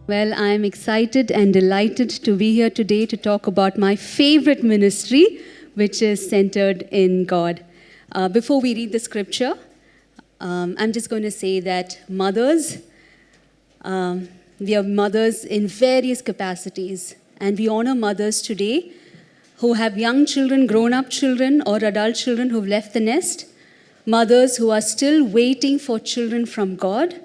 Well, I'm excited and delighted to be here today to talk about my favorite ministry, which is centered in God. Before we read the scripture, I'm just going to say that mothers, we are mothers in various capacities, and we honor mothers today who have young children, grown-up children, or adult children who've left the nest, mothers who are still waiting for children from God,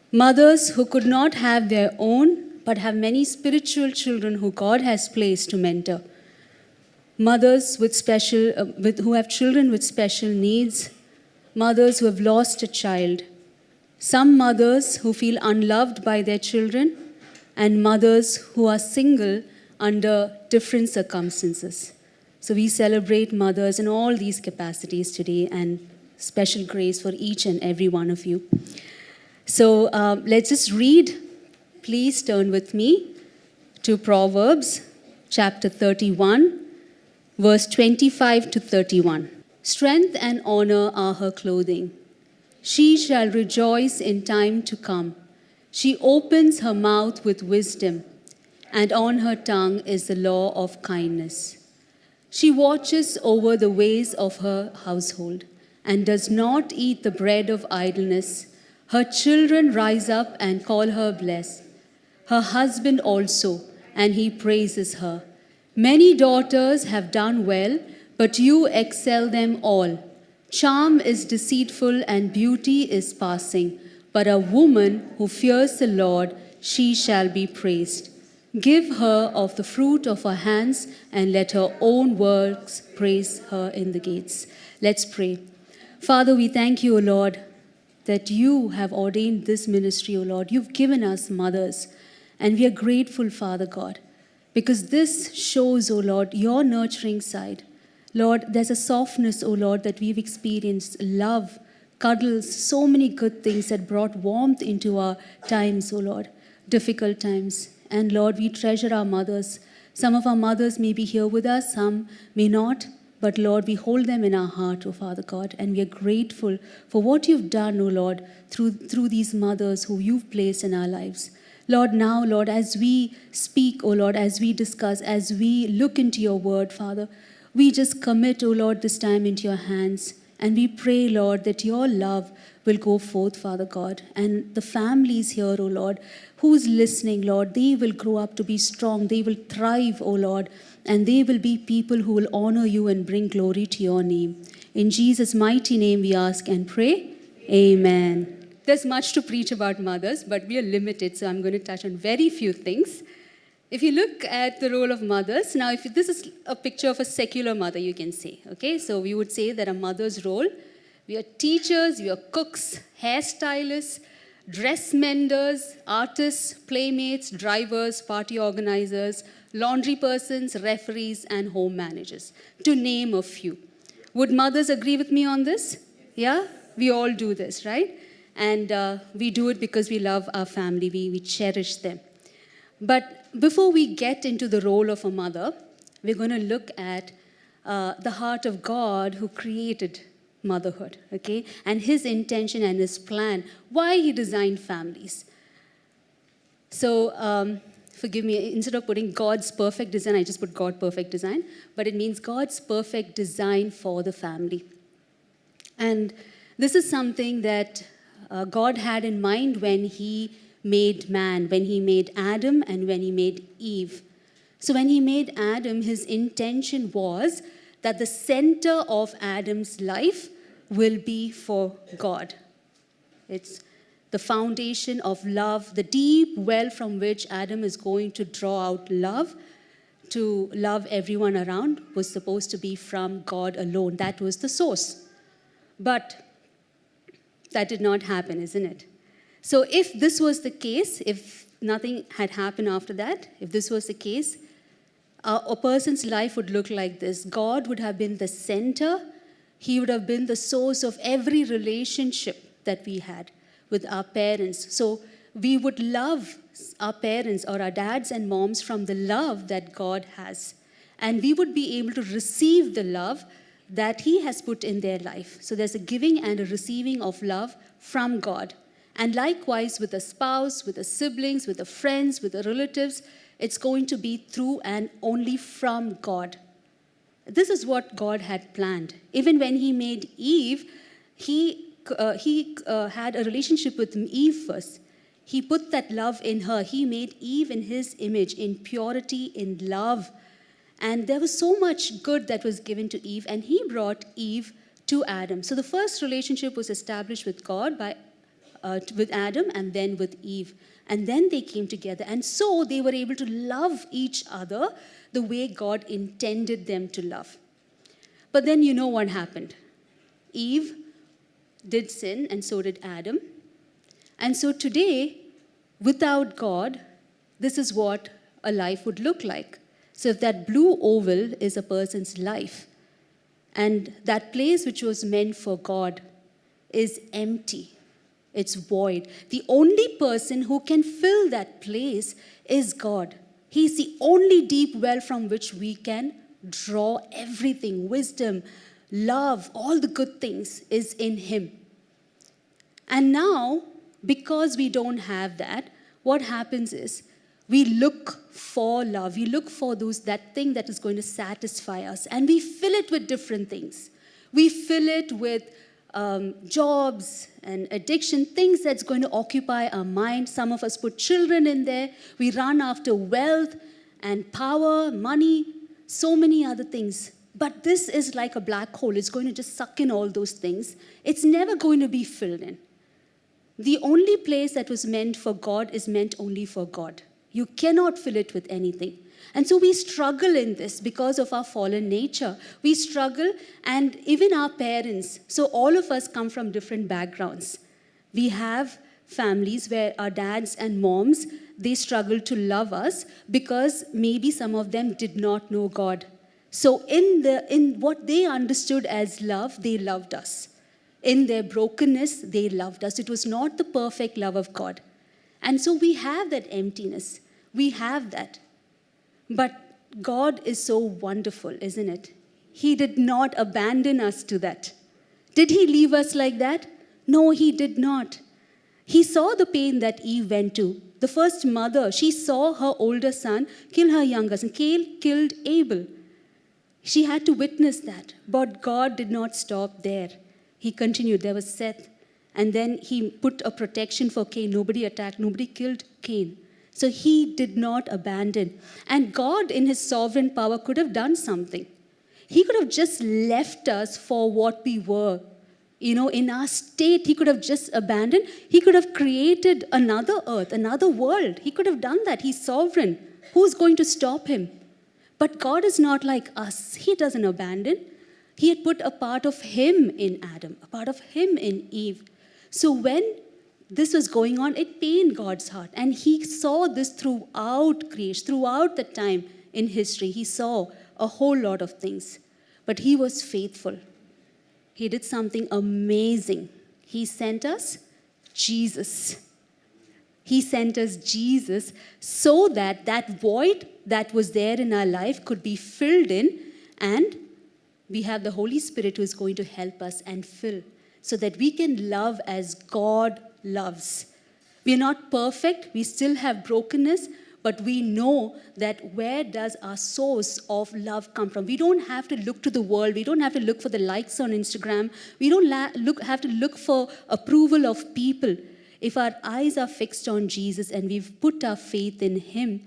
mothers who could not have their own but have many spiritual children who God has placed to mentor, mothers who have children with special needs, mothers who have lost a child, some mothers who feel unloved by their children, and mothers who are single under different circumstances. So we celebrate mothers in all these capacities today, and special grace for each and every one of you. So let's just read. Please turn with me to Proverbs chapter 31, verse 25 to 31. Strength and honor are her clothing. She shall rejoice in time to come. She opens her mouth with wisdom, and on her tongue is the law of kindness. She watches over the ways of her household and does not eat the bread of idleness. Her children rise up and call her blessed. Her husband also, and he praises her. Many daughters have done well, but you excel them all. Charm is deceitful and beauty is passing, but a woman who fears the Lord, she shall be praised. Give her of the fruit of her hands, and let her own works praise her in the gates. Let's pray. Father, we thank you, O Lord, that you have ordained this ministry, O Lord. You've given us mothers, and we are grateful, Father God, because this shows, O Lord, your nurturing side. Lord, there's a softness, O Lord, that we've experienced, love, cuddles, so many good things that brought warmth into our times, O Lord, difficult times. And Lord, we treasure our mothers. Some of our mothers may be here with us, some may not. But Lord, we hold them in our heart, O Father God, and we are grateful for what you've done, O Lord, through these mothers who you've placed in our lives. Lord, now, Lord, as we speak, O Lord, as we discuss, as we look into your word, Father, we just commit, O Lord, this time into your hands. And we pray, Lord, that your love will go forth, Father God. And the families here, O Lord, who's listening, Lord, they will grow up to be strong. They will thrive, O Lord. And they will be people who will honor you and bring glory to your name. In Jesus' mighty name we ask and pray. Amen. There's much to preach about mothers, but we are limited, so I'm going to touch on very few things. If you look at the role of mothers, now if this is a picture of a secular mother, you can say, okay? So we would say that a mother's role, we are teachers, we are cooks, hairstylists, dress menders, artists, playmates, drivers, party organizers, laundry persons, referees, and home managers, to name a few. Would mothers agree with me on this? Yeah? We all do this, right? And we do it because we love our family, we cherish them. But before we get into the role of a mother, we're going to look at the heart of God who created motherhood, okay? And his intention and his plan, why he designed families. So, forgive me, instead of putting God's perfect design, I just put God perfect design, but it means God's perfect design for the family. And this is something that God had in mind when he made man, when he made Adam and when he made Eve. So when he made Adam, his intention was that the center of Adam's life will be for God. It's the foundation of love, the deep well from which Adam is going to draw out love to love everyone around was supposed to be from God alone. That was the source. But that did not happen, isn't it? So if this was the case, if nothing had happened after that, if this was the case, a person's life would look like this. God would have been the center. He would have been the source of every relationship that we had with our parents. So we would love our parents or our dads and moms from the love that God has. And we would be able to receive the love that he has put in their life. So there's a giving and a receiving of love from God. And likewise with a spouse, with the siblings, with the friends, with the relatives, it's going to be through and only from God. This is what God had planned. Even when he made Eve, he had a relationship with Eve first. He put that love in her. He made Eve in his image, in purity, in love. And there was so much good that was given to Eve, and he brought Eve to Adam. So the first relationship was established with God with Adam and then with Eve. And then they came together. And so they were able to love each other the way God intended them to love. But then you know what happened. Eve did sin, and so did Adam. And so today, without God, this is what a life would look like. So if that blue oval is a person's life, and that place which was meant for God is empty, it's void. The only person who can fill that place is God. He's the only deep well from which we can draw everything. Wisdom, love, all the good things is in him. And now, because we don't have that, what happens is we look for love. We look for that thing that is going to satisfy us. And we fill it with different things. We fill it with jobs and addiction, things that's going to occupy our mind. Some of us put children in there. We run after wealth and power, money, so many other things. But this is like a black hole. It's going to just suck in all those things. It's never going to be filled in. The only place that was meant for God is meant only for God. You cannot fill it with anything. And so we struggle in this because of our fallen nature. We struggle, and even our parents. So all of us come from different backgrounds. We have families where our dads and moms, they struggle to love us because maybe some of them did not know God. So in what they understood as love, they loved us. In their brokenness, they loved us. It was not the perfect love of God. And so we have that emptiness. We have that. But God is so wonderful, isn't it? He did not abandon us to that. Did he leave us like that? No, he did not. He saw the pain that Eve went to. The first mother, she saw her older son kill her younger son. Cain killed Abel. She had to witness that. But God did not stop there. He continued. There was Seth. And then he put a protection for Cain. Nobody attacked, nobody killed Cain. So he did not abandon. And God, in his sovereign power, could have done something. He could have just left us for what we were. In our state, he could have just abandoned. He could have created another earth, another world. He could have done that. He's sovereign. Who's going to stop him? But God is not like us. He doesn't abandon. He had put a part of him in Adam, a part of him in Eve. So when this was going on, it pained God's heart. And he saw this throughout creation, throughout the time in history. He saw a whole lot of things. But he was faithful. He did something amazing. He sent us Jesus. He sent us Jesus so that that void that was there in our life could be filled in, and we have the Holy Spirit who is going to help us and fill so that we can love as God loves. We are not perfect. We still have brokenness, but we know that where does our source of love come from? We don't have to look to the world. We don't have to look for the likes on Instagram. We don't have to look for approval of people. If our eyes are fixed on Jesus and we've put our faith in him,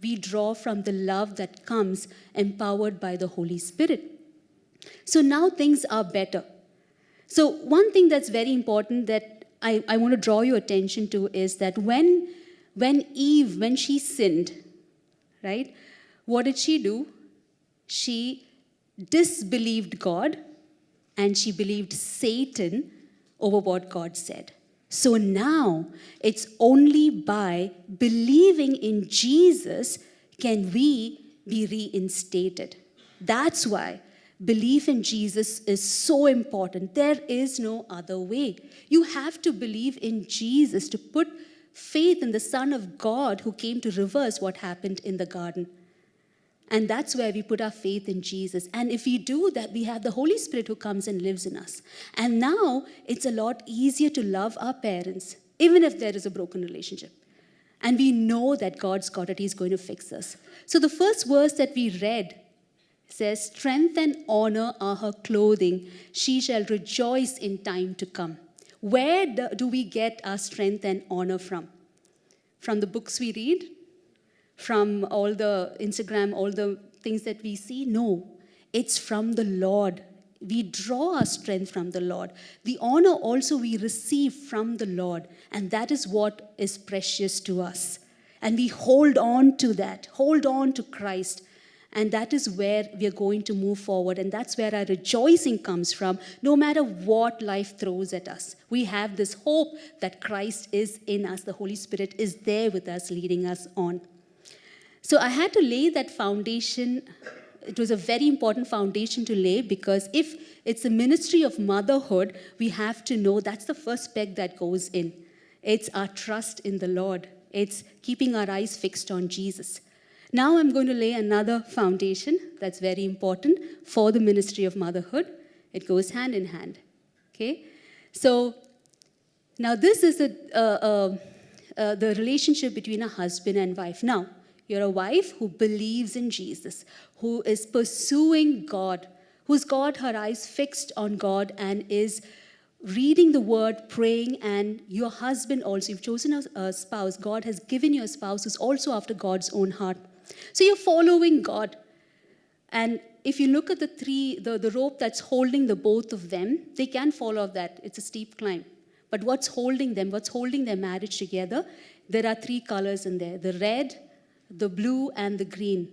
we draw from the love that comes empowered by the Holy Spirit. So now things are better. So one thing that's very important that I want to draw your attention to is that when Eve, when she sinned, right, what did she do? She disbelieved God and she believed Satan over what God said. So now it's only by believing in Jesus can we be reinstated. That's why belief in Jesus is so important. There is no other way. You have to believe in Jesus to put faith in the Son of God who came to reverse what happened in the garden. And that's where we put our faith in Jesus. And if we do that, we have the Holy Spirit who comes and lives in us. And now it's a lot easier to love our parents. even if there is a broken relationship. And we know that God's got it, He's going to fix us. So the first verse that we read says, strength and honor are her clothing. She shall rejoice in time to come. Where do we get our strength and honor from? From the books we read? From all the Instagram, all the things that we see? No, it's from the Lord. We draw our strength from the Lord. The honor also we receive from the Lord. And that is what is precious to us. And we hold on to that, hold on to Christ. And that is where we are going to move forward. And that's where our rejoicing comes from, no matter what life throws at us. We have this hope that Christ is in us. The Holy Spirit is there with us, leading us on. So I had to lay that foundation. It was a very important foundation to lay, because if it's a ministry of motherhood, we have to know that's the first peg that goes in. It's our trust in the Lord. It's keeping our eyes fixed on Jesus. Now I'm going to lay another foundation that's very important for the ministry of motherhood. It goes hand in hand. Okay? So now this is the relationship between a husband and wife. Now, you're a wife who believes in Jesus, who is pursuing God, who's got her eyes fixed on God and is reading the word, praying, and your husband also. You've chosen a spouse. God has given you a spouse who's also after God's own heart. So you're following God. And if you look at the rope that's holding the both of them, they can fall off that. It's a steep climb. But what's holding them, what's holding their marriage together, there are 3 colors in there: the red, the blue, and the green.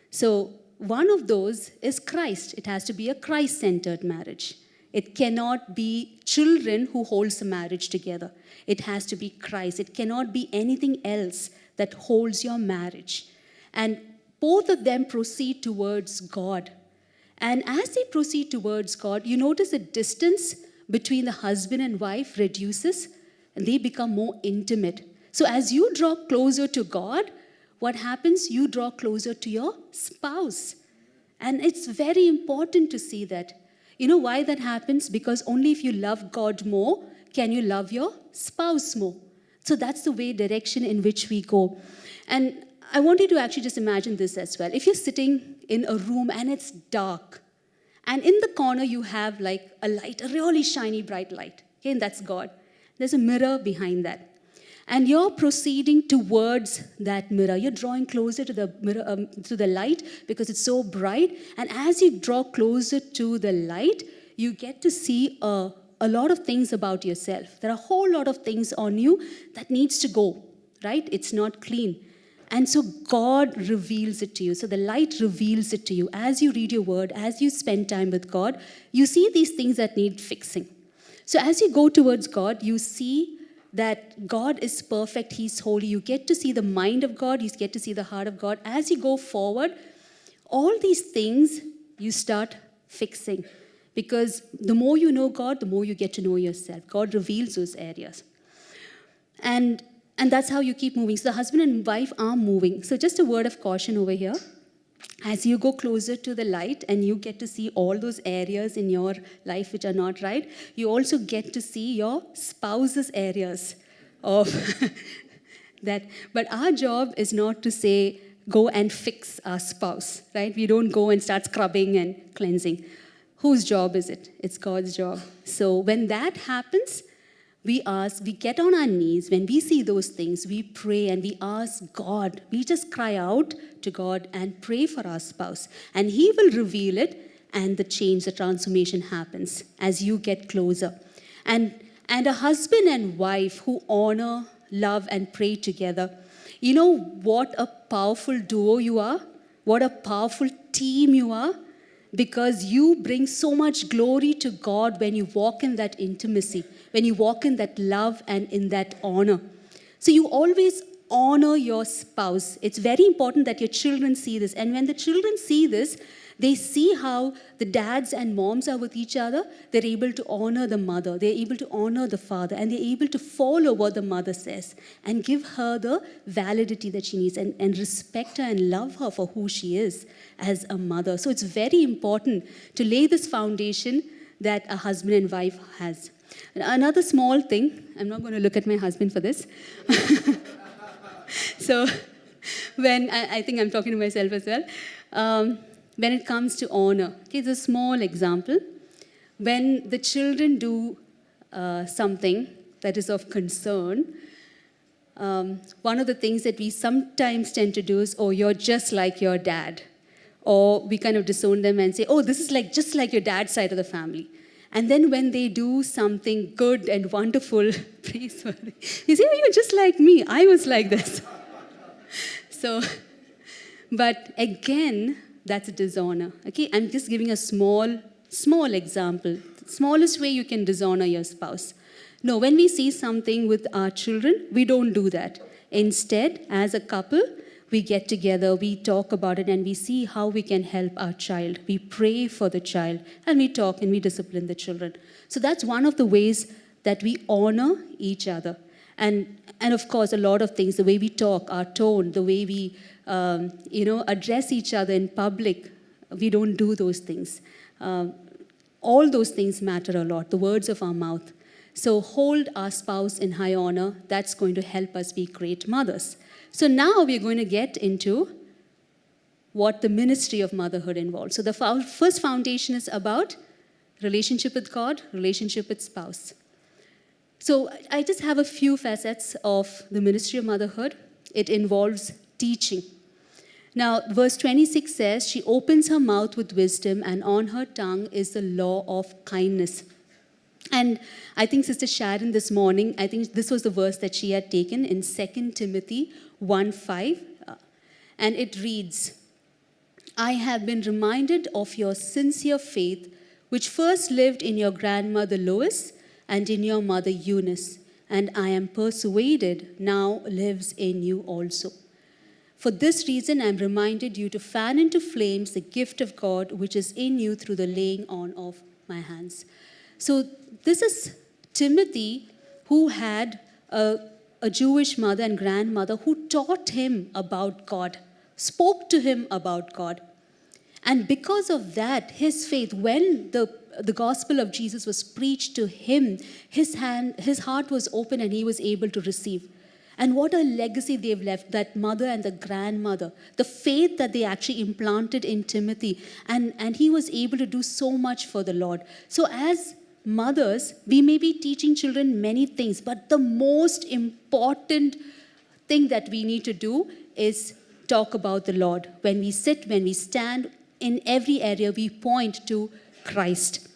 So one of those is Christ. It has to be a Christ-centered marriage. It cannot be children who holds the marriage together. It has to be Christ. It cannot be anything else that holds your marriage. And both of them proceed towards God. And as they proceed towards God, you notice the distance between the husband and wife reduces, and they become more intimate. So as you draw closer to God, what happens? You draw closer to your spouse. And it's very important to see that. You know why that happens? Because only if you love God more, can you love your spouse more. So that's the direction in which we go. And I want you to actually just imagine this as well. If you're sitting in a room and it's dark, and in the corner you have like a light, a really shiny, bright light, okay, and that's God. There's a mirror behind that. And you're proceeding towards that mirror. You're drawing closer to the mirror, to the light, because it's so bright. And as you draw closer to the light, you get to see a lot of things about yourself. There are a whole lot of things on you that needs to go, right? It's not clean. And so God reveals it to you. So the light reveals it to you. As you read your word, as you spend time with God, you see these things that need fixing. So as you go towards God, you see that God is perfect, He's holy. You get to see the mind of God, you get to see the heart of God. As you go forward, all these things you start fixing. Because the more you know God, the more you get to know yourself. God reveals those areas. And that's how you keep moving. So the husband and wife are moving. So just a word of caution over here. As you go closer to the light and you get to see all those areas in your life which are not right, you also get to see your spouse's areas of that. But our job is not to say, go and fix our spouse, right? We don't go and start scrubbing and cleansing. Whose job is it? It's God's job. So when that happens, we get on our knees. When we see those things, we pray and we ask God. We just cry out to God and pray for our spouse. And He will reveal it, and the change, the transformation happens as you get closer. And a husband and wife who honor, love, and pray together. You know what a powerful duo you are? What a powerful team you are? Because you bring so much glory to God when you walk in that intimacy, when you walk in that love and in that honor. So you always honor your spouse. It's very important that your children see this. And when the children see this, they see how the dads and moms are with each other. They're able to honor the mother. They're able to honor the father. And they're able to follow what the mother says and give her the validity that she needs and respect her and love her for who she is as a mother. So it's very important to lay this foundation that a husband and wife has. Another small thing, I'm not going to look at my husband for this. So, when I think I'm talking to myself as well, when it comes to honor, okay, it's a small example. When the children do something that is of concern, one of the things that we sometimes tend to do is, oh, you're just like your dad. Or we kind of disown them and say, oh, this is like just like your dad's side of the family. And then when they do something good and wonderful, praiseworthy, you say, oh, you're just like me. I was like this. So, but again, that's a dishonor. Okay, I'm just giving a small example. The smallest way you can dishonor your spouse. No, when we see something with our children, we don't do that. Instead, as a couple, we get together, we talk about it, and we see how we can help our child. We pray for the child, and we talk and we discipline the children. So that's one of the ways that we honor each other. And of course, a lot of things, the way we talk, our tone, the way we address each other in public, we don't do those things. All those things matter a lot, the words of our mouth. So hold our spouse in high honor. That's going to help us be great mothers. So now we're going to get into what the ministry of motherhood involves. So the first foundation is about relationship with God, relationship with spouse. So I just have a few facets of the ministry of motherhood. It involves teaching. Now, verse 26 says, she opens her mouth with wisdom, and on her tongue is the law of kindness. And I think Sister Sharon this morning, I think this was the verse that she had taken in 2 Timothy 1:5. And it reads, I have been reminded of your sincere faith, which first lived in your grandmother Lois and in your mother Eunice, and I am persuaded now lives in you also. For this reason, I am reminded you to fan into flames the gift of God which is in you through the laying on of my hands. So this is Timothy, who had a Jewish mother and grandmother who taught him about God, spoke to him about God. And because of that, his faith, when the gospel of Jesus was preached to him, his heart was open and he was able to receive. And what a legacy they've left, that mother and the grandmother, the faith that they actually implanted in Timothy. And he was able to do so much for the Lord. So as mothers, we may be teaching children many things, but the most important thing that we need to do is talk about the Lord. When we sit, when we stand, in every area, we point to Christ.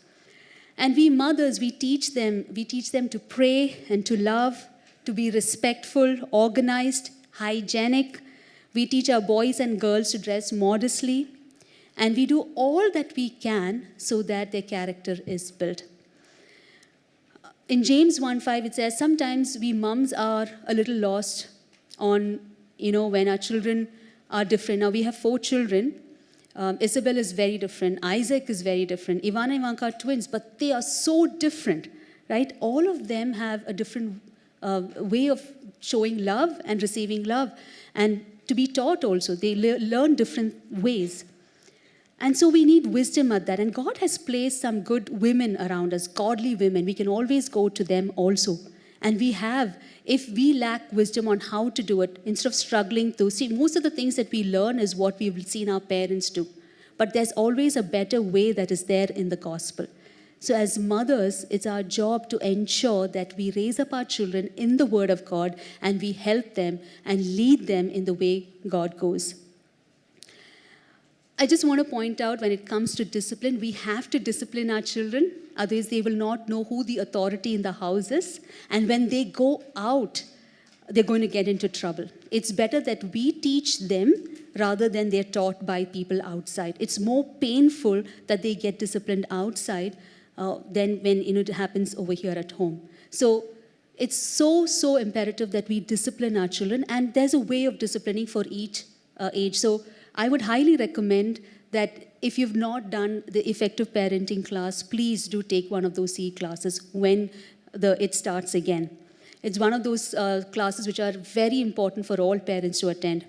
And we mothers, we teach them to pray and to love, to be respectful, organized, hygienic. We teach our boys and girls to dress modestly. And we do all that we can so that their character is built. In James 1:5, it says, sometimes we mums are a little lost on, when our children are different. Now, we have 4 children. Isabel is very different. Isaac is very different. Ivana and Ivanka are twins, but they are so different, right? All of them have a different way of showing love and receiving love. And to be taught also, they learn different ways. And so we need wisdom at that. And God has placed some good women around us, godly women. We can always go to them also. And we have, if we lack wisdom on how to do it, instead of struggling to see, most of the things that we learn is what we've seen our parents do. But there's always a better way that is there in the gospel. So as mothers, it's our job to ensure that we raise up our children in the Word of God and we help them and lead them in the way God goes. I just want to point out, when it comes to discipline, we have to discipline our children. Otherwise, they will not know who the authority in the house is. And when they go out, they're going to get into trouble. It's better that we teach them rather than they're taught by people outside. It's more painful that they get disciplined outside than when it happens over here at home. So it's so imperative that we discipline our children. And there's a way of disciplining for each age. So I would highly recommend that if you've not done the effective parenting class, please do take one of those CE classes when it starts again. It's one of those classes which are very important for all parents to attend.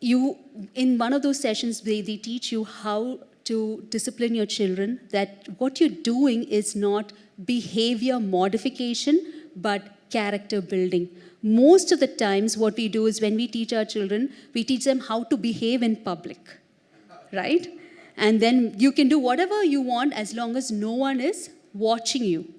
In one of those sessions, they teach you how to discipline your children, that what you're doing is not behavior modification, but character building. Most of the times, what we do is when we teach our children, we teach them how to behave in public, right? And then you can do whatever you want as long as no one is watching you.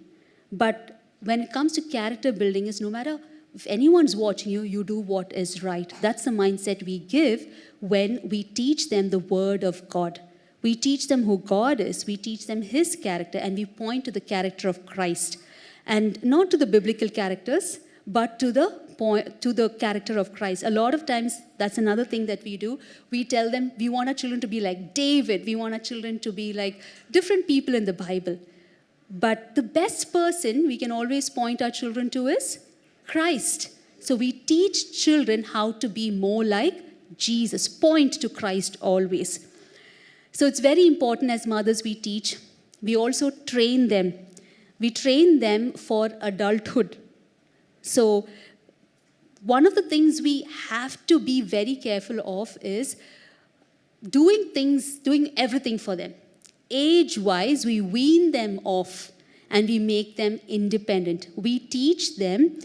But when it comes to character building, is no matter if anyone's watching you, you do what is right. That's the mindset we give when we teach them the word of God. We teach them who God is, we teach them his character, and we point to the character of Christ. And not to the biblical characters, but to the character of Christ. A lot of times, that's another thing that we do. We tell them we want our children to be like David. We want our children to be like different people in the Bible. But the best person we can always point our children to is Christ. So we teach children how to be more like Jesus. Point to Christ always. So it's very important as mothers we teach. We also train them. We train them for adulthood. So one of the things we have to be very careful of is doing everything for them. Age-wise, we wean them off and we make them independent. We teach them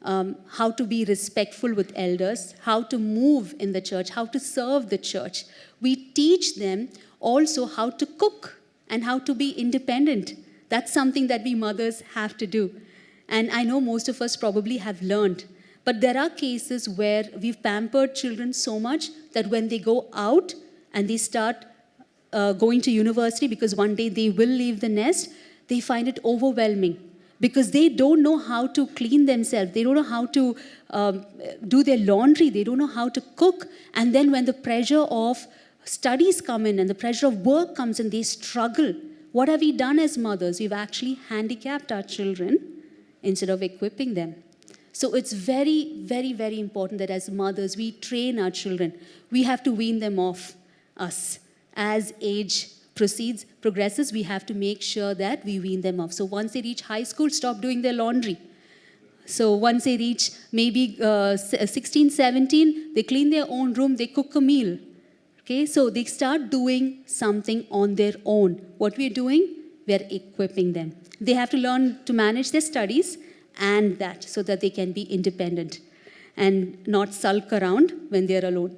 how to be respectful with elders, how to move in the church, how to serve the church. We teach them also how to cook and how to be independent. That's something that we mothers have to do. And I know most of us probably have learned. But there are cases where we've pampered children so much that when they go out and they start going to university, because one day they will leave the nest, they find it overwhelming because they don't know how to clean themselves. They don't know how to do their laundry. They don't know how to cook. And then when the pressure of studies come in and the pressure of work comes in, they struggle. What have we done as mothers? We've actually handicapped our children instead of equipping them. So it's very, very, very important that as mothers, we train our children. We have to wean them off us. As age progresses, we have to make sure that we wean them off. So once they reach high school, stop doing their laundry. So once they reach maybe 16, 17, they clean their own room, they cook a meal. Okay, so they start doing something on their own. What we're doing, we're equipping them. They have to learn to manage their studies and that, so that they can be independent and not sulk around when they're alone.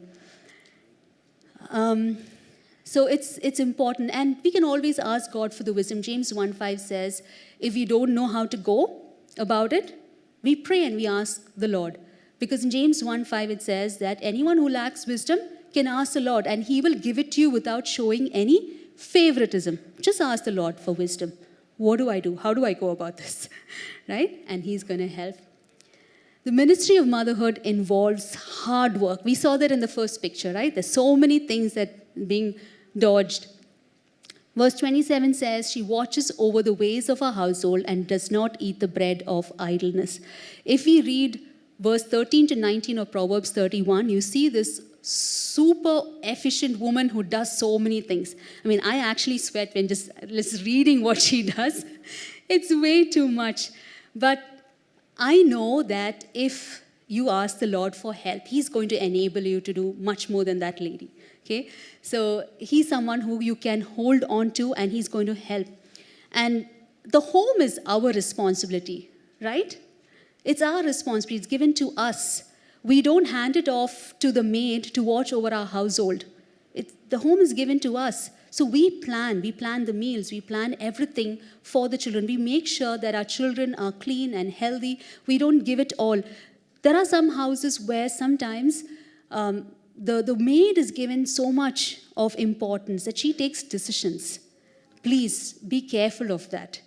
So it's important, and we can always ask God for the wisdom. James 1:5 says, if we don't know how to go about it, we pray and we ask the Lord. Because in James 1:5 it says that anyone who lacks wisdom can ask the Lord, and he will give it to you without showing any favoritism. Just ask the Lord for wisdom. What do I do? How do I go about this? Right? And he's going to help. The ministry of motherhood involves hard work. We saw that in the first picture, right? There's so many things that being dodged. Verse 27 says, she watches over the ways of her household and does not eat the bread of idleness. If we read verse 13 to 19 of Proverbs 31, you see this super efficient woman who does so many things. I mean, I actually sweat when just reading what she does. It's way too much. But I know that if you ask the Lord for help, he's going to enable you to do much more than that lady. Okay? So he's someone who you can hold on to, and he's going to help. And the home is our responsibility, right? It's our responsibility. It's given to us. We don't hand it off to the maid to watch over our household. The home is given to us. So we plan the meals, we plan everything for the children. We make sure that our children are clean and healthy. We don't give it all. There are some houses where sometimes the maid is given so much of importance that she takes decisions. Please be careful of that.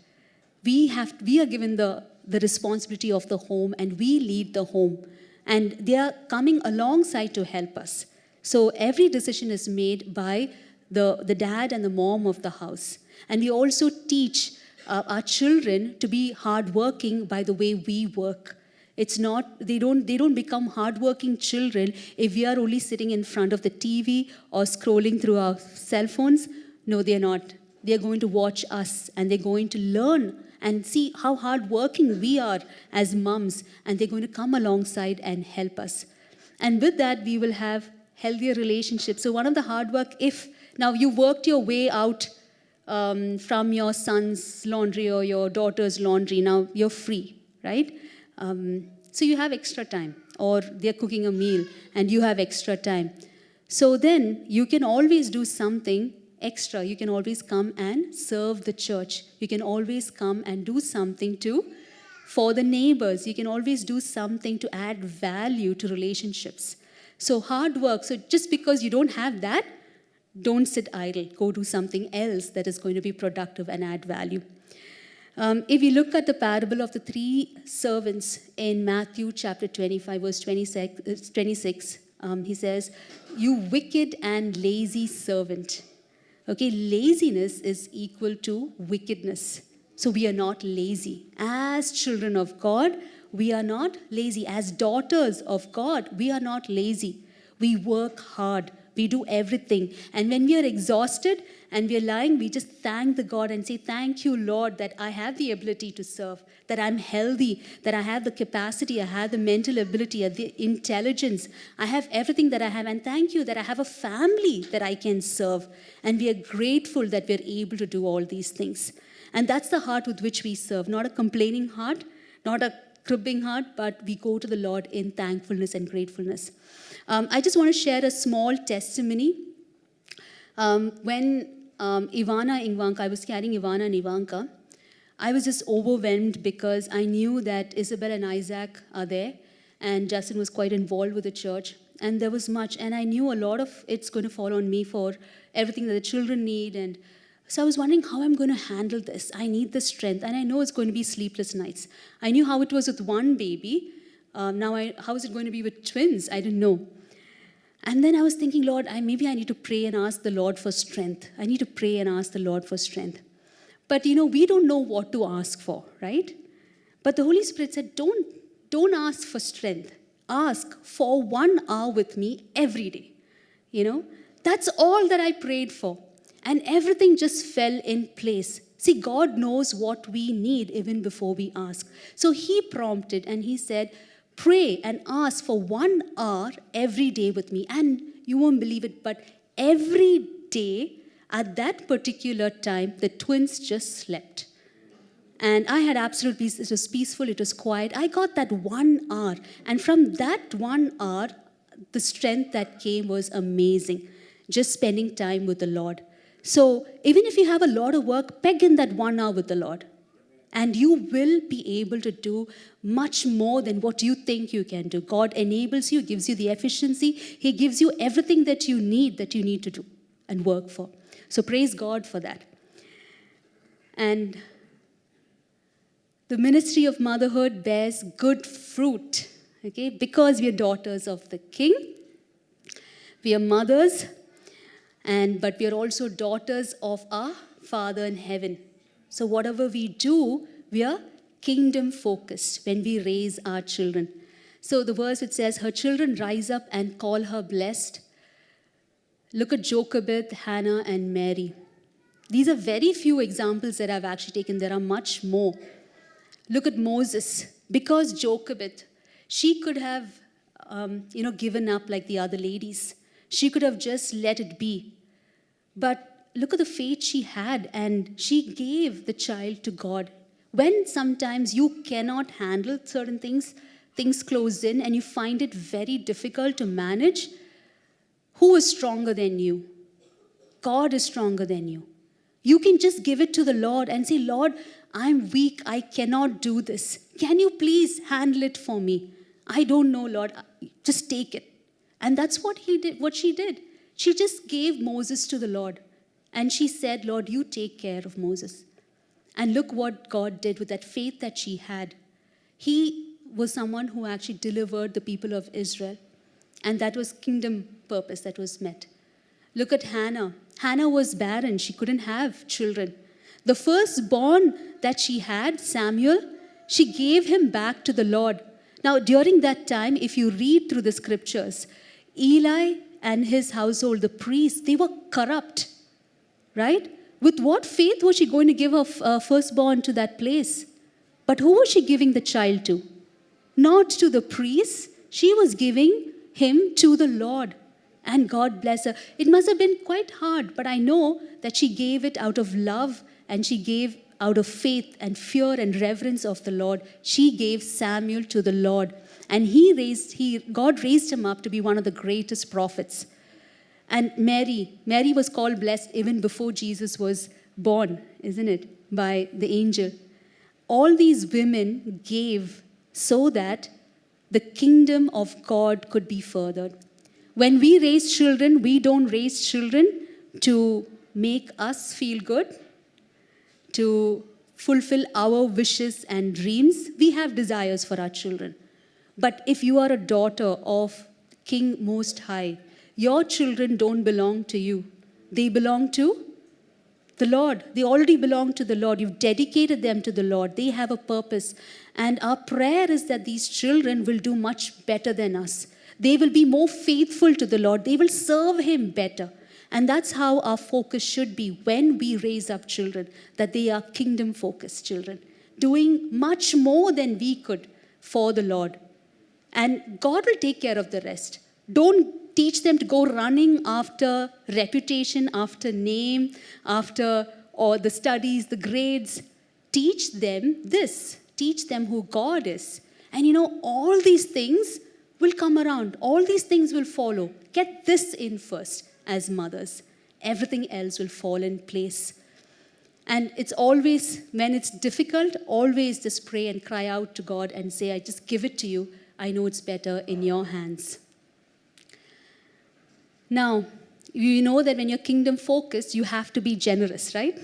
We are given the responsibility of the home, and we lead the home. And they are coming alongside to help us. So every decision is made by the dad and the mom of the house. And we also teach our children to be hardworking by the way we work. It's not, they don't become hardworking children if we are only sitting in front of the TV or scrolling through our cell phones. No, they're not. They're going to watch us, and they're going to learn and see how hardworking we are as moms, and they're going to come alongside and help us. And with that, we will have healthier relationships. So one of the hard work, if Now, you worked your way out from your son's laundry or your daughter's laundry. Now, you're free, right? So you have extra time. Or they're cooking a meal and you have extra time. So then you can always do something extra. You can always come and serve the church. You can always come and do something for the neighbors. You can always do something to add value to relationships. So hard work. So just because you don't have that, don't sit idle. Go do something else that is going to be productive and add value. If you look at the parable of the 3 servants in Matthew chapter 25, verse 26, he says, "You wicked and lazy servant." Okay, laziness is equal to wickedness. So we are not lazy. As children of God, we are not lazy. As daughters of God, we are not lazy. We work hard. We do everything. And when we are exhausted and we are lying, we just thank the God and say, "Thank you, Lord, that I have the ability to serve, that I'm healthy, that I have the capacity, I have the mental ability, the intelligence. I have everything that I have. And thank you that I have a family that I can serve." And we are grateful that we're able to do all these things. And that's the heart with which we serve, not a complaining heart, not a cribbing heart, but we go to the Lord in thankfulness and gratefulness. I just want to share a small testimony. When I was carrying Ivana and Ivanka, I was just overwhelmed because I knew that Isabel and Isaac are there, and Justin was quite involved with the church, and there was much, and I knew a lot of it's going to fall on me for everything that the children need, and so I was wondering how I'm going to handle this. I need the strength, and I know it's going to be sleepless nights. I knew how it was with one baby. How is it going to be with twins? I didn't know. And then I was thinking, Lord, maybe I need to pray and ask the Lord for strength. I need to pray and ask the Lord for strength. But, we don't know what to ask for, right? But the Holy Spirit said, don't ask for strength. Ask for 1 hour with me every day. That's all that I prayed for. And everything just fell in place. See, God knows what we need even before we ask. So he prompted and he said, pray and ask for 1 hour every day with me. And you won't believe it, but every day at that particular time, the twins just slept. And I had absolute peace. It was peaceful. It was quiet. I got that 1 hour. And from that 1 hour, the strength that came was amazing. Just spending time with the Lord. So even if you have a lot of work, peg in that 1 hour with the Lord. And you will be able to do much more than what you think you can do. God enables you, gives you the efficiency. He gives you everything that you need to do and work for. So praise God for that. And the ministry of motherhood bears good fruit, okay? Because we are daughters of the King. We are mothers, but we are also daughters of our Father in heaven. So whatever we do, we are kingdom focused when we raise our children. So the verse it says, her children rise up and call her blessed. Look at Jochebed, Hannah, and Mary. These are very few examples that I've actually taken. There are much more. Look at Moses. Because Jochebed, she could have, given up like the other ladies. She could have just let it be. But look at the faith she had, and she gave the child to God. When sometimes you cannot handle certain things close in, and you find it very difficult to manage, who is stronger than you? God is stronger than you. You can just give it to the Lord and say, Lord, I'm weak. I cannot do this. Can you please handle it for me? I don't know, Lord. Just take it. And that's what she did. She just gave Moses to the Lord. And she said, Lord, you take care of Moses. And look what God did with that faith that she had. He was someone who actually delivered the people of Israel. And that was kingdom purpose that was met. Look at Hannah. Hannah was barren. She couldn't have children. The firstborn that she had, Samuel, she gave him back to the Lord. Now, during that time, if you read through the scriptures, Eli and his household, the priests, they were corrupt, right? With what faith was she going to give her firstborn to that place? But who was she giving the child to? Not to the priests. She was giving him to the Lord. And God bless her. It must have been quite hard, but I know that she gave it out of love and she gave out of faith and fear and reverence of the Lord. She gave Samuel to the Lord. And God raised him up to be one of the greatest prophets. And Mary was called blessed even before Jesus was born, isn't it? By the angel. All these women gave so that the kingdom of God could be furthered. When we raise children, we don't raise children to make us feel good, to fulfill our wishes and dreams. We have desires for our children. But if you are a daughter of King Most High, your children don't belong to you. They belong to the Lord. They already belong to the Lord. You've dedicated them to the Lord. They have a purpose. And our prayer is that these children will do much better than us. They will be more faithful to the Lord. They will serve Him better. And that's how our focus should be when we raise up children, that they are kingdom-focused children, doing much more than we could for the Lord. And God will take care of the rest. Don't teach them to go running after reputation, after name, after or the studies, the grades. Teach them this. Teach them who God is. And all these things will come around. All these things will follow. Get this in first as mothers. Everything else will fall in place. And it's always, when it's difficult, always just pray and cry out to God and say, I just give it to you. I know it's better in your hands. Now, you know that when you're kingdom focused, you have to be generous, right?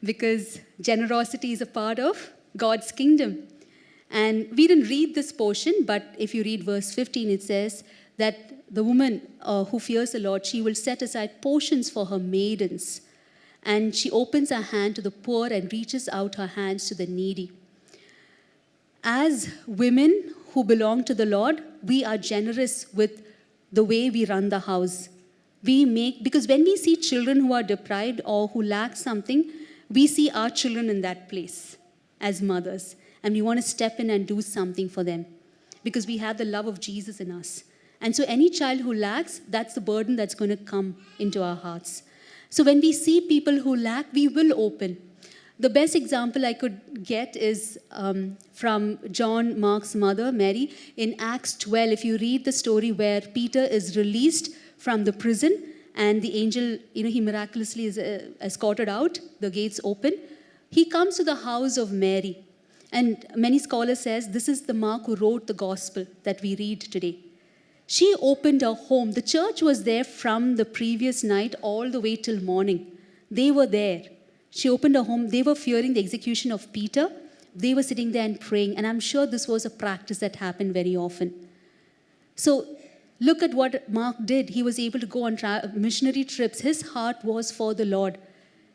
Because generosity is a part of God's kingdom. And we didn't read this portion, but if you read verse 15, it says that the woman who fears the Lord, she will set aside portions for her maidens. And she opens her hand to the poor and reaches out her hands to the needy. As women who belong to the Lord, we are generous with the way we run the house. Because when we see children who are deprived or who lack something, we see our children in that place as mothers. And we want to step in and do something for them because we have the love of Jesus in us. And so any child who lacks, that's the burden that's going to come into our hearts. So when we see people who lack, we will open. The best example I could get is from John Mark's mother, Mary. In Acts 12, if you read the story where Peter is released from the prison and the angel, he miraculously is escorted out, the gates open. He comes to the house of Mary. And many scholars says this is the Mark who wrote the gospel that we read today. She opened her home. The church was there from the previous night all the way till morning. They were there. She opened her home. They were fearing the execution of Peter. They were sitting there and praying. And I'm sure this was a practice that happened very often. So look at what Mark did. He was able to go on missionary trips. His heart was for the Lord.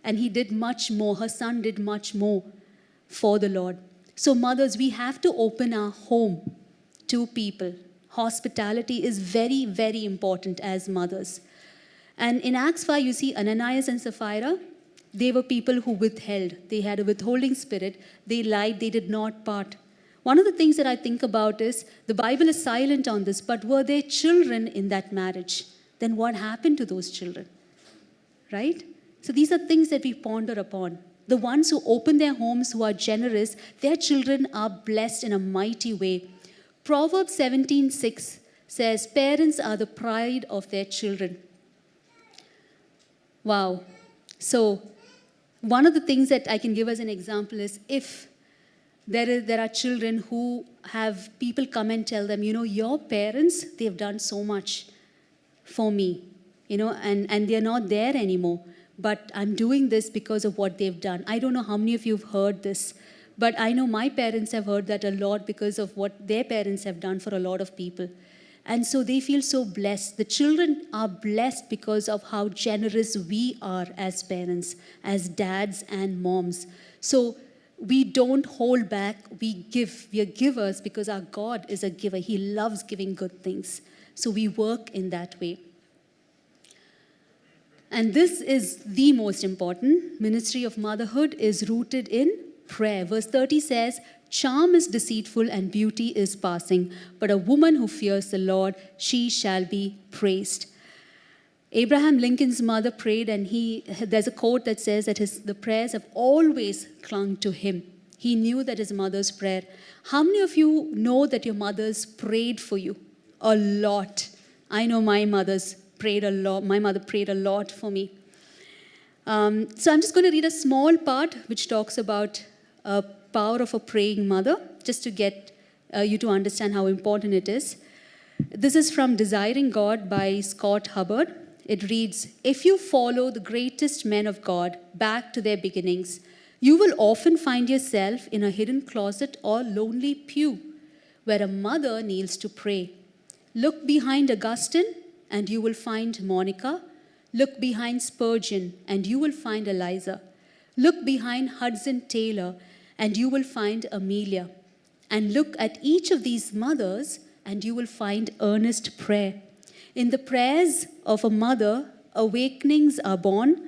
And he did much more. Her son did much more for the Lord. So mothers, we have to open our home to people. Hospitality is very, very important as mothers. And in Acts 5, you see Ananias and Sapphira. They were people who withheld. They had a withholding spirit. They lied. They did not part. One of the things that I think about is the Bible is silent on this, but were there children in that marriage? Then what happened to those children? Right? So these are things that we ponder upon. The ones who open their homes, who are generous, their children are blessed in a mighty way. Proverbs 17:6 says, parents are the pride of their children. Wow. So one of the things that I can give as an example is if there are children who have people come and tell them, your parents, they've done so much for me, and they're not there anymore. But I'm doing this because of what they've done. I don't know how many of you have heard this, but I know my parents have heard that a lot because of what their parents have done for a lot of people. And so they feel so blessed. The children are blessed because of how generous we are as parents, as dads and moms. So we don't hold back, we give. We are givers because our God is a giver. He loves giving good things. So we work in that way. And this is the most important. Ministry of motherhood is rooted in prayer. Verse 30 says, charm is deceitful and beauty is passing, but a woman who fears the Lord, she shall be praised. Abraham Lincoln's mother prayed, and there's a quote that says that the prayers have always clung to him. He knew that his mother's prayer. How many of you know that your mothers prayed for you? A lot. I know my mother's prayed a lot. My mother prayed a lot for me. So I'm just going to read a small part which talks about a power of a praying mother, just to get you to understand how important it is. This is from Desiring God by Scott Hubbard. It reads, "If you follow the greatest men of God back to their beginnings, you will often find yourself in a hidden closet or lonely pew where a mother kneels to pray. Look behind Augustine and you will find Monica. Look behind Spurgeon and you will find Eliza. Look behind Hudson Taylor and you will find Amelia. And look at each of these mothers and you will find earnest prayer. In the prayers of a mother, awakenings are born,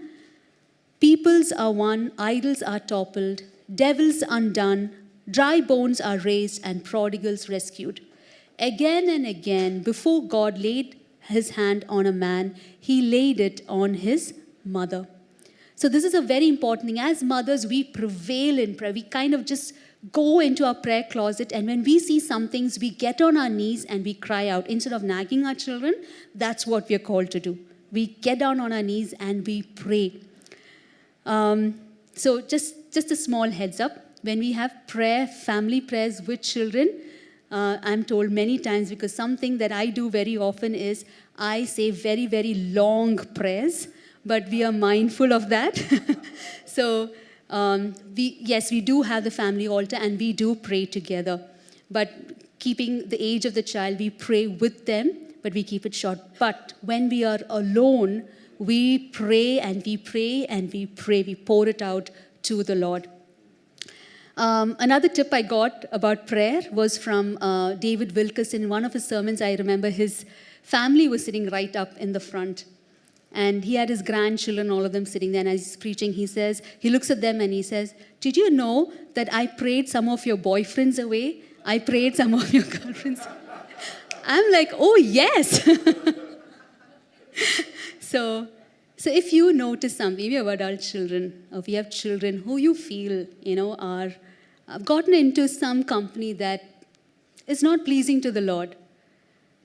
peoples are won, idols are toppled, devils undone, dry bones are raised, and prodigals rescued. Again and again, before God laid his hand on a man, he laid it on his mother." So this is a very important thing. As mothers, we prevail in prayer. We kind of just go into our prayer closet, and when we see some things, we get on our knees and we cry out. Instead of nagging our children, that's what we are called to do. We get down on our knees and we pray. So just a small heads up. When we have family prayers with children, I'm told many times, because something that I do very often is I say very, very long prayers, but we are mindful of that. So we do have the family altar and we do pray together. But keeping the age of the child, we pray with them, but we keep it short. But when we are alone, we pray and we pray and we pray. We pour it out to the Lord. Another tip I got about prayer was from David Wilkerson. In one of his sermons, I remember his family was sitting right up in the front. And he had his grandchildren, all of them sitting there. And as he's preaching, he looks at them and he says, "Did you know that I prayed some of your boyfriends away? I prayed some of your girlfriends." I'm like, "Oh, yes." So if you notice something, if you have adult children, or if you have children who you feel, are gotten into some company that is not pleasing to the Lord,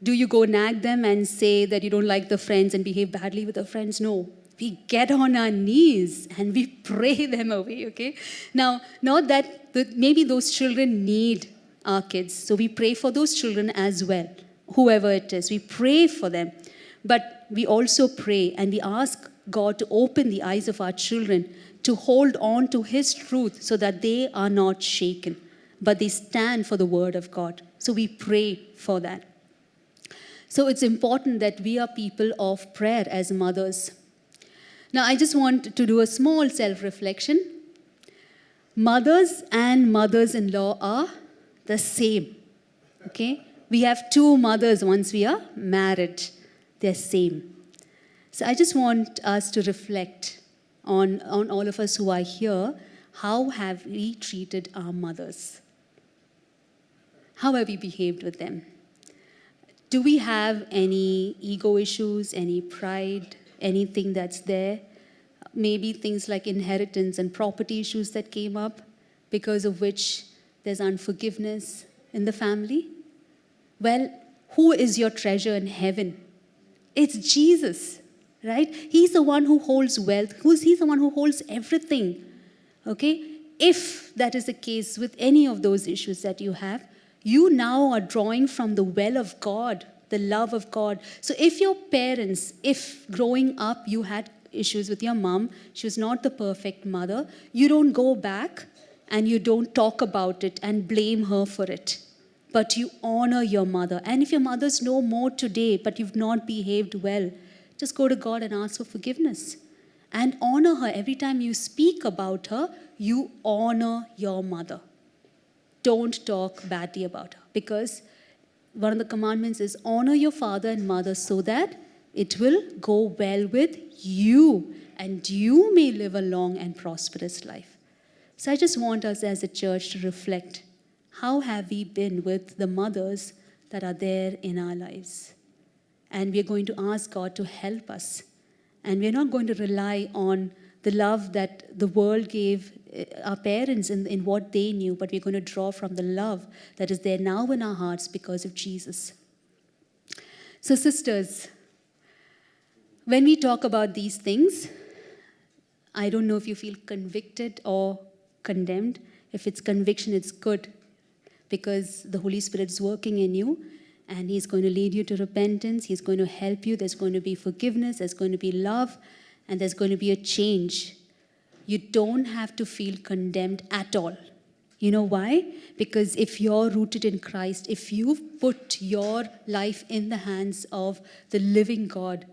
do you go nag them and say that you don't like the friends and behave badly with the friends? No. We get on our knees and we pray them away, okay? Now, not that maybe those children need our kids, so we pray for those children as well, whoever it is. We pray for them. But we also pray and we ask God to open the eyes of our children to hold on to His truth so that they are not shaken, but they stand for the Word of God. So we pray for that. So it's important that we are people of prayer as mothers. Now, I just want to do a small self-reflection. Mothers and mothers-in-law are the same, okay? We have two mothers once we are married. They're same. So I just want us to reflect on all of us who are here. How have we treated our mothers? How have we behaved with them? Do we have any ego issues, any pride, anything that's there? Maybe things like inheritance and property issues that came up, because of which there's unforgiveness in the family? Well, who is your treasure in heaven? It's Jesus, right? He's the one who holds wealth. He's the one who holds everything, okay? If that is the case with any of those issues that you have, you now are drawing from the well of God, the love of God. So if your parents, if growing up you had issues with your mom, she was not the perfect mother, you don't go back and you don't talk about it and blame her for it, but you honor your mother. And if your mother's no more today, but you've not behaved well, just go to God and ask for forgiveness and honor her. Every time you speak about her, you honor your mother. Don't talk badly about her, because one of the commandments is honor your father and mother so that it will go well with you and you may live a long and prosperous life. So I just want us as a church to reflect. How have we been with the mothers that are there in our lives? and we're going to ask God to help us. And we're not going to rely on the love that the world gave our parents in what they knew, but we're going to draw from the love that is there now in our hearts because of Jesus. So, sisters, when we talk about these things, I don't know if you feel convicted or condemned. If it's conviction, it's good, because the Holy Spirit is working in you and He's going to lead you to repentance. He's going to help you. There's going to be forgiveness. There's going to be love. And there's going to be a change. You don't have to feel condemned at all. You know why? Because if you're rooted in Christ, if you've put your life in the hands of the living God,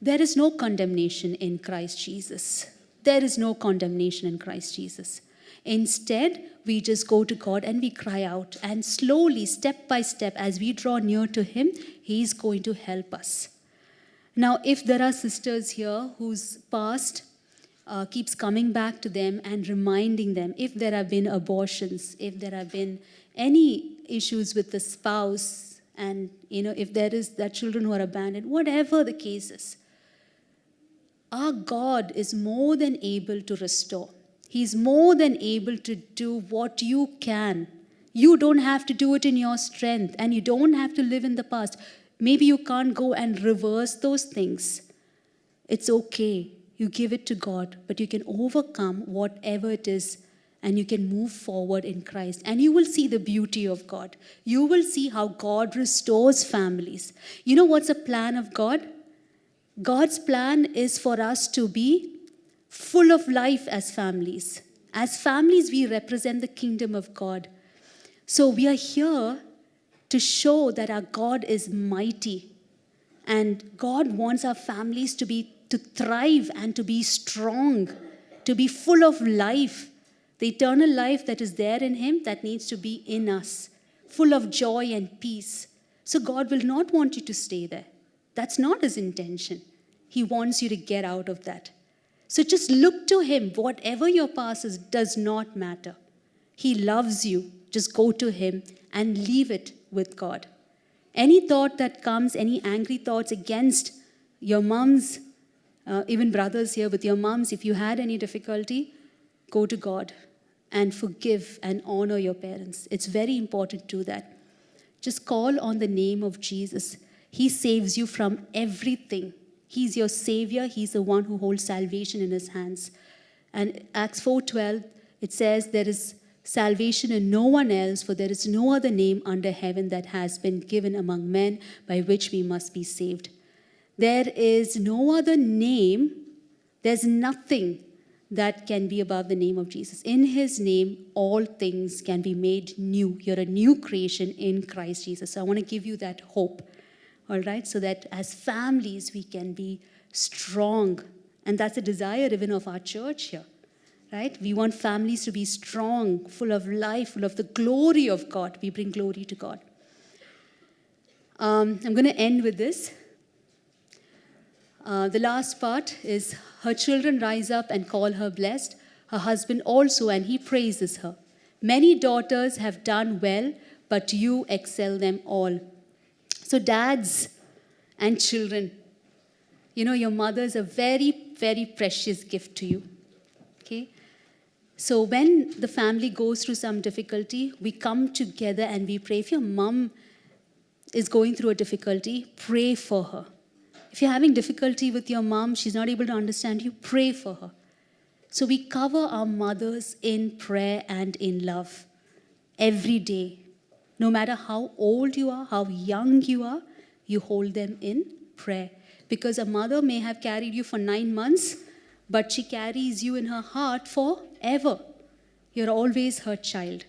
there is no condemnation in Christ Jesus. There is no condemnation in Christ Jesus. Instead, we just go to God and we cry out. And slowly, step by step, as we draw near to Him, He's going to help us. Now, if there are sisters here whose past keeps coming back to them and reminding them, if there have been abortions, if there have been any issues with the spouse, and if there is that children who are abandoned, whatever the case is, our God is more than able to restore. He's more than able to do what you can. You don't have to do it in your strength, and you don't have to live in the past. Maybe you can't go and reverse those things. It's okay. You give it to God, but you can overcome whatever it is, and you can move forward in Christ. And you will see the beauty of God. You will see how God restores families. You know what's the plan of God? God's plan is for us to be full of life as families. As families, we represent the kingdom of God. So we are here to show that our God is mighty. And God wants our families to thrive and to be strong, to be full of life. The eternal life that is there in Him, that needs to be in us, full of joy and peace. So God will not want you to stay there. That's not His intention. He wants you to get out of that. So just look to Him. Whatever your past is does not matter. He loves you. Just go to Him and leave it with God. Any thought that comes, any angry thoughts against your moms, even brothers here with your moms, if you had any difficulty, go to God and forgive and honor your parents. It's very important to do that. Just call on the name of Jesus. He saves you from everything. He's your Savior. He's the one who holds salvation in His hands. And Acts 4:12, it says, there is salvation in no one else, for there is no other name under heaven that has been given among men by which we must be saved. There is no other name. There's nothing that can be above the name of Jesus. In His name, all things can be made new. You're a new creation in Christ Jesus. So I want to give you that hope. All right, so that as families we can be strong. And that's the desire even of our church here, right? We want families to be strong, full of life, full of the glory of God. We bring glory to God. I'm going to end with this. The last part is, her children rise up and call her blessed, her husband also, and he praises her. Many daughters have done well, but you excel them all. So dads and children, your mother is a very, very precious gift to you. Okay? So when the family goes through some difficulty, we come together and we pray. If your mom is going through a difficulty, pray for her. If you're having difficulty with your mom, she's not able to understand you, pray for her. So we cover our mothers in prayer and in love every day. No matter how old you are, how young you are, you hold them in prayer. Because a mother may have carried you for 9 months, but she carries you in her heart forever. You're always her child.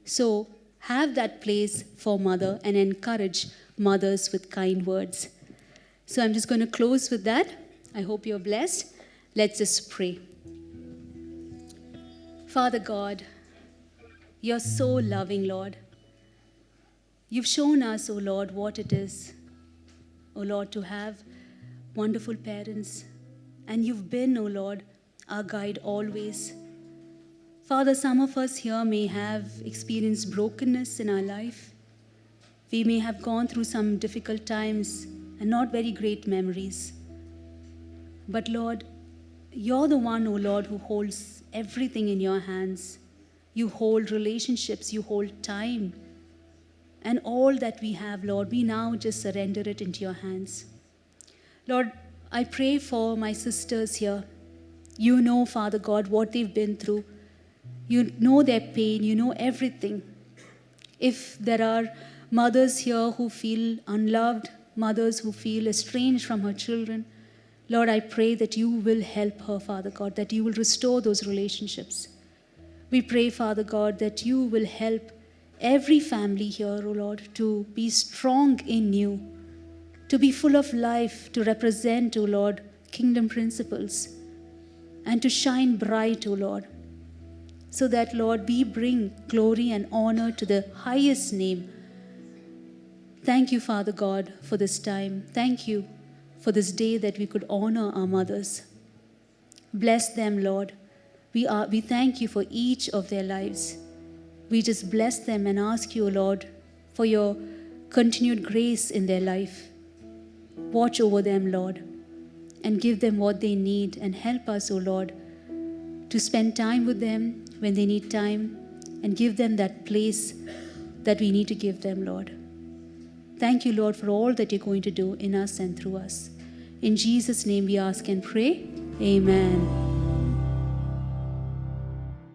So have that place for mother and encourage mothers with kind words. So I'm just going to close with that. I hope you're blessed. Let's just pray. Father God, you're so loving, Lord. You've shown us, O Lord, what it is, O Lord, to have wonderful parents. And you've been, O Lord, our guide always. Father, some of us here may have experienced brokenness in our life. We may have gone through some difficult times and not very great memories. But Lord, you're the one, O Lord, who holds everything in your hands. You hold relationships, you hold time, and all that we have, Lord, we now just surrender it into your hands. Lord, I pray for my sisters here. You know, Father God, what they've been through. You know their pain, you know everything. If there are mothers here who feel unloved, mothers who feel estranged from her children, Lord, I pray that you will help her, Father God, that you will restore those relationships. We pray, Father God, that you will help every family here, O Lord, to be strong in you, to be full of life, to represent, O Lord, kingdom principles, and to shine bright, O Lord, so that, Lord, we bring glory and honor to the highest name. Thank you, Father God, for this time. Thank you for this day that we could honor our mothers. Bless them, Lord. We thank you for each of their lives. We just bless them and ask you, Lord, for your continued grace in their life. Watch over them, Lord, and give them what they need, and help us, O Lord, to spend time with them when they need time, and give them that place that we need to give them, Lord. Thank you, Lord, for all that you're going to do in us and through us. In Jesus' name we ask and pray. Amen.